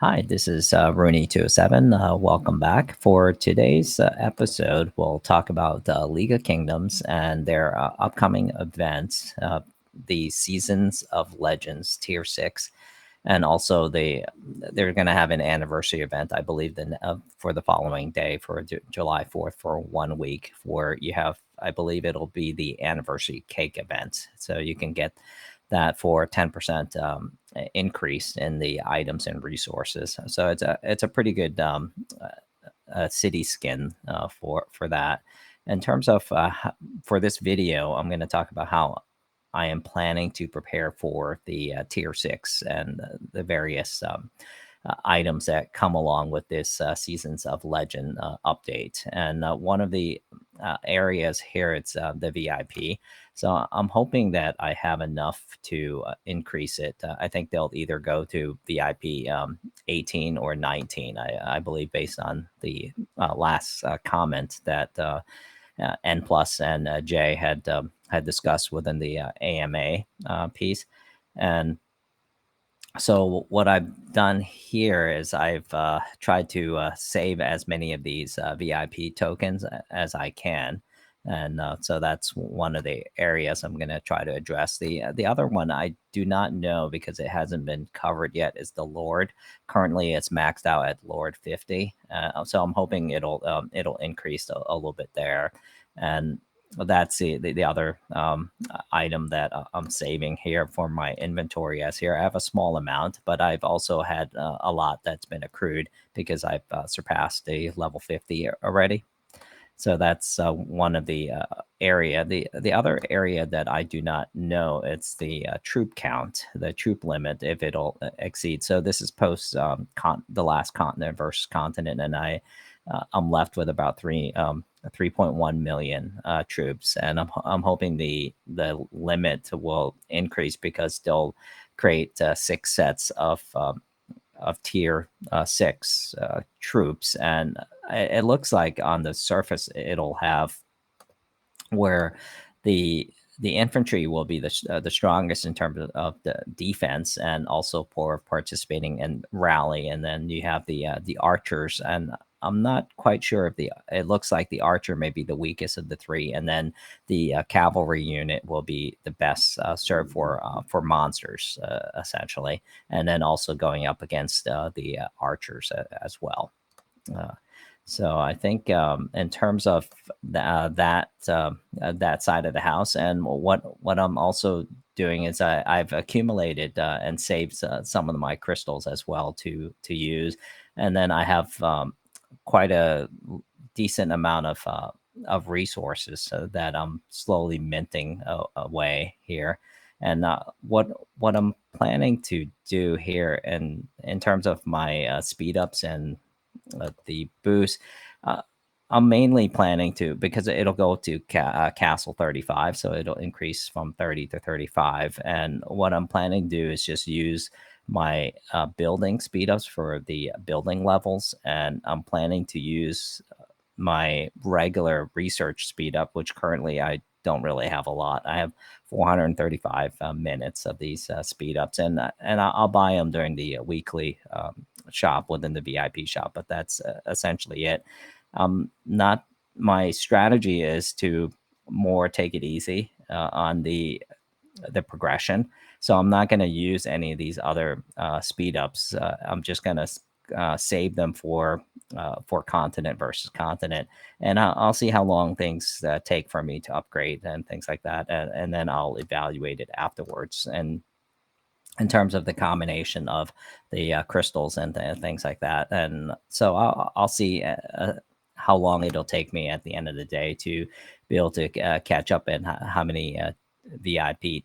Hi, this is Rooney207. Welcome back. For today's episode, we'll talk about League of Kingdoms and their upcoming events, the Seasons of Legends Tier 6, and also they're going to have an anniversary event, I believe, for the following day for July 4th for 1 week. For you have, I believe it'll be the anniversary cake event, so you can get that for 10% increase in the items and resources. So it's a pretty good city skin for that. In terms of for this video, I'm going to talk about how I am planning to prepare for the tier 6 and the various items that come along with this Seasons of Legend update. And one of the areas here, it's the VIP. So I'm hoping that I have enough to increase it. I think they'll either go to VIP 18 or 19, I believe, based on the last comment that N plus and Jay had discussed within the AMA piece. And so what I've done here is I've tried to save as many of these VIP tokens as I can, and so that's one of the areas I'm going to try to address. The other one I do not know because it hasn't been covered yet is the Lord. Currently, it's maxed out at Lord 50, so I'm hoping it'll increase a little bit there, and that's the other item that I'm saving here for my inventory. As here I have a small amount, but I've also had a lot that's been accrued because I've surpassed the level 50 already. So that's one of the area. The other area that I do not know, it's the troop count, the troop limit, if it'll exceed. So this is post the last continent versus continent, and I'm left with about 3.1 million troops, and I'm hoping the limit will increase because they'll create 6 sets of tier 6 troops, and it looks like on the surface it'll have where the infantry will be the strongest in terms of the defense and also for participating in rally, and then you have the archers, and I'm not quite sure if it looks like the archer may be the weakest of the three, and then the cavalry unit will be the best served for monsters essentially, and then also going up against the archers as well. Uh, so I think in terms of that side of the house, and what I'm also doing is I've accumulated and saved some of my crystals as well to use, and then I have quite a decent amount of resources that I'm slowly minting away here. And what I'm planning to do here, and in terms of my speed ups and the boost. Uh, I'm mainly planning to because it'll go to Castle 35, so it'll increase from 30 to 35. And what I'm planning to do is just use my building speed ups for the building levels, and I'm planning to use my regular research speed up, which currently I don't really have a lot. I have 435 minutes of these speed ups, and I'll buy them during the weekly shop within the VIP shop, but that's essentially it. Not My strategy is to more take it easy on the progression. So I'm not going to use any of these other speed ups. I'm just going to save them for continent versus continent, and I'll see how long things take for me to upgrade and things like that, and then I'll evaluate it afterwards. And in terms of the combination of the crystals and things like that, and so I'll see how long it'll take me at the end of the day to be able to catch up in how many VIP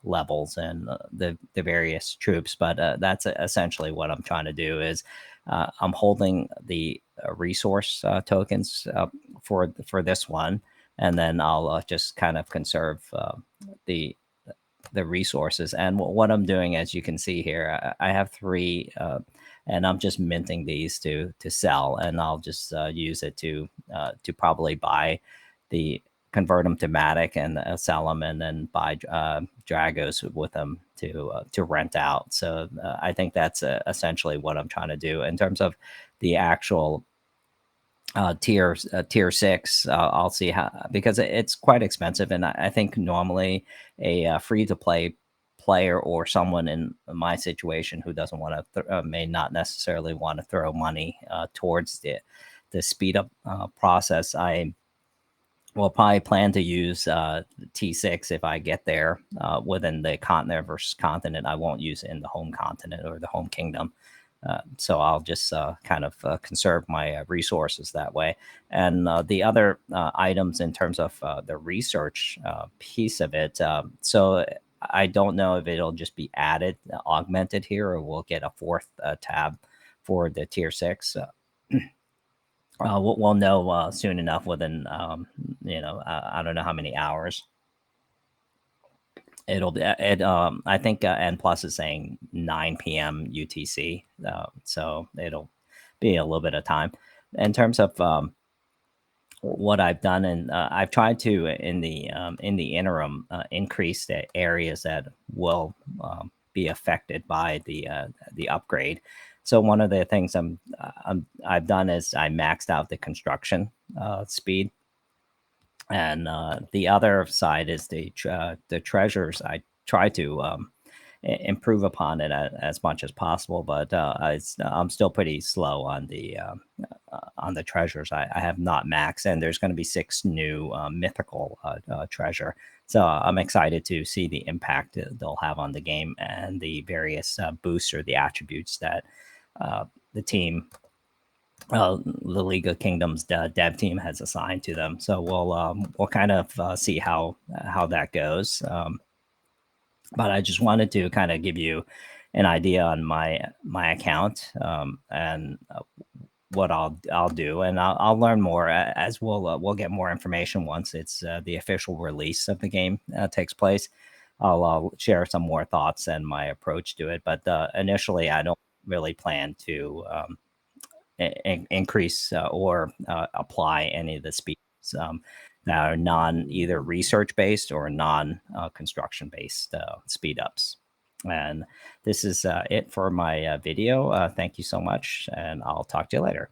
levels and the various troops. But that's essentially what I'm trying to do. Is I'm holding the resource tokens for this one, and then I'll just kind of conserve the the resources. And what I'm doing, as you can see here, I have three, and I'm just minting these to sell, and I'll just use it to probably buy the convert them to Matic and sell them, and then buy Dragos with them to rent out. So I think that's essentially what I'm trying to do in terms of the actual tier six. I'll see how, because it's quite expensive, and I think normally a free to play player or someone in my situation who doesn't want to may not necessarily want to throw money towards the speed up process. I will probably plan to use T6 if I get there within the continent versus continent. I won't use it in the home continent or the home kingdom. So I'll just kind of conserve my resources that way. And the other items in terms of the research piece of it. So I don't know if it'll just be added, augmented here, or we'll get a fourth tab for the tier six. We'll know soon enough within, I don't know how many hours. It'll be, I think N Plus is saying 9 p.m. UTC. So it'll be a little bit of time. In terms of what I've done, and I've tried to in the interim increase the areas that will be affected by the upgrade. So one of the things I've done is I maxed out the construction speed, and the other side is the treasures. I try to improve upon it as much as possible, but I'm still pretty slow on the treasures. I have not maxed, and there's going to be 6 new mythical treasure. So I'm excited to see the impact they'll have on the game and the various boosts or the attributes that the team, the League of Kingdoms dev team has assigned to them. So we'll kind of see how that goes. But I just wanted to kind of give you an idea on my account, and what I'll do, and I'll learn more as we'll get more information once it's the official release of the game takes place. I'll share some more thoughts and my approach to it, but initially I don't really plan to increase or apply any of the speeds that are non either research based or non construction based speed ups. And this is it for my video. Thank you so much, and I'll talk to you later.